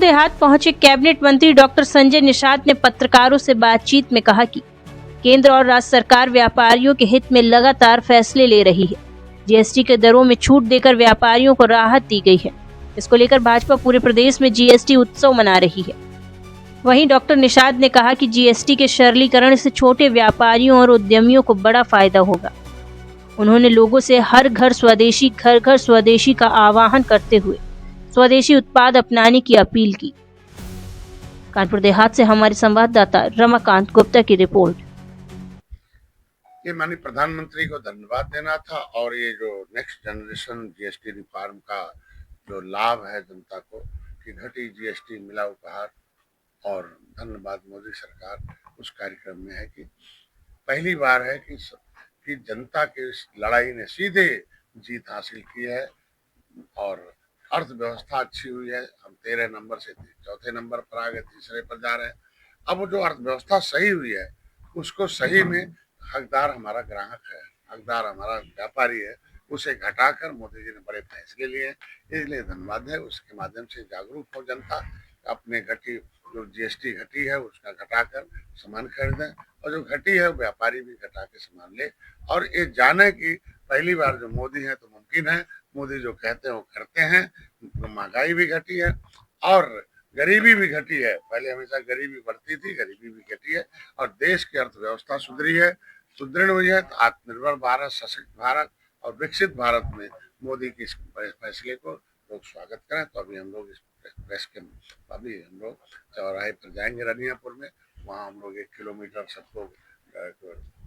देहात पहुंचे कैबिनेट मंत्री डॉक्टर संजय निषाद ने पत्रकारों से बातचीत में कहा कि केंद्र और राज्य सरकार व्यापारियों के हित में लगातार फैसले ले रही है। जीएसटी के दरों में छूट देकर व्यापारियों को राहत दी गई है। इसको लेकर भाजपा पूरे प्रदेश में जीएसटी उत्सव मना रही है। वहीं डॉक्टर निषाद ने कहा कि जीएसटी के सरलीकरण से छोटे व्यापारियों और उद्यमियों को बड़ा फायदा होगा। उन्होंने लोगों से हर घर स्वदेशी का आह्वान करते हुए स्वदेशी उत्पाद अपनाने की अपील की। कानपुर देहात से हमारे संवाददाता रमाकांत गुप्ता की रिपोर्ट। ये माननीय प्रधानमंत्री को धन्यवाद देना था और ये जो नेक्स्ट जनरेशन जीएसटी रिफॉर्म का जो लाभ है जनता को कि घटी जीएसटी मिला उपहार, और धन्यवाद मोदी सरकार उस कार्यक्रम में है कि पहली बार है कि जनता की इस लड़ाई ने सीधे जीत हासिल की है और अर्थव्यवस्था अच्छी हुई है। हम 13 नंबर से चौथे नंबर पर आ गए, तीसरे पर जा रहे हैं। अब वो जो अर्थव्यवस्था सही हुई है उसको सही में हकदार हमारा ग्राहक है, हकदार हमारा व्यापारी है। उसे घटाकर मोदी जी ने बड़े फैसले लिए हैं, इसलिए धन्यवाद है। उसके माध्यम से जागरूक हो जनता, अपने घटी जो जीएसटी घटी है उसका घटाकर सामान खरीदें, और जो घटी है व्यापारी भी घटा के सामान ले। और ये जाने की पहली बार जो मोदी है तो मुमकिन है, मोदी जो कहते हैं वो करते हैं। महंगाई भी घटी है और गरीबी भी घटी है। पहले हमेशा गरीबी बढ़ती थी, गरीबी भी घटी है और देश की अर्थव्यवस्था सुधरी है, सुदृढ़ हुई है। तो आत्मनिर्भर भारत, सशक्त भारत और विकसित भारत में मोदी के इस फैसले को लोग स्वागत करें। तो अभी हम लोग इस प्रेस के अभी हम लोग चौराहे पर जाएंगे रनियापुर में, वहाँ हम लोग 1 किलोमीटर सबको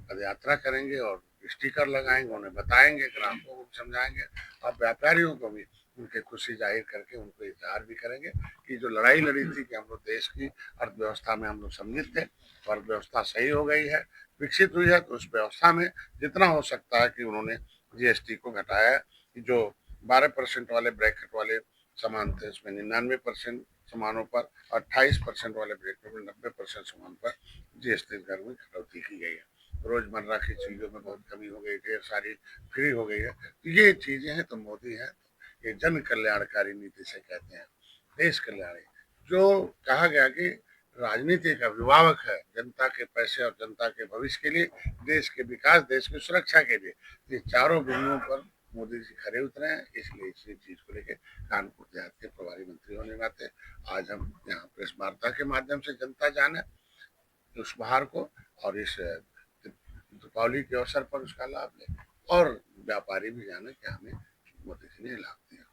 पद यात्रा करेंगे और स्टिकर लगाएंगे, उन्हें बताएंगे, ग्राहकों को समझाएंगे और व्यापारियों को भी उनके खुशी जाहिर करके उनको इजहार भी करेंगे कि जो लड़ाई लड़ी थी कि हम लोग देश की अर्थव्यवस्था में हम लोग सम्मिलित थे, अर्थव्यवस्था सही हो गई है, विकसित हुई है। तो उस व्यवस्था में जितना हो सकता है कि उन्होंने जीएसटी को घटाया है। जो 12% वाले ब्रैकेट वाले सामान थे उसमें 99% सामानों पर, 28% वाले ब्रैकेट में 90% सामान पर जीएसटी दर में कटौती की गई है। रोजमर्रा की चीजों में बहुत कमी हो गई, ढेर सारी फ्री हो गई है। तो ये चीजें हैं तो मोदी है, ये जन कल्याणकारी नीति से कहते हैं देश कल्याणी। जो कहा गया कि राजनीति का अभिभावक है जनता के पैसे और जनता के भविष्य के लिए, देश के विकास, देश की सुरक्षा के लिए, ये चारों बिंदुओं पर मोदी जी खड़े उतरे हैं। इसलिए इसी चीज को लेकर कानपुर देहात के प्रभारी मंत्री होने नाते आज हम यहाँ प्रेस वार्ता के माध्यम से जनता जाने उस बाहर को और इस दीपावली के अवसर पर उसका लाभ ले, और व्यापारी भी जाने कि हमें मोदी जी ने लाभ दिया।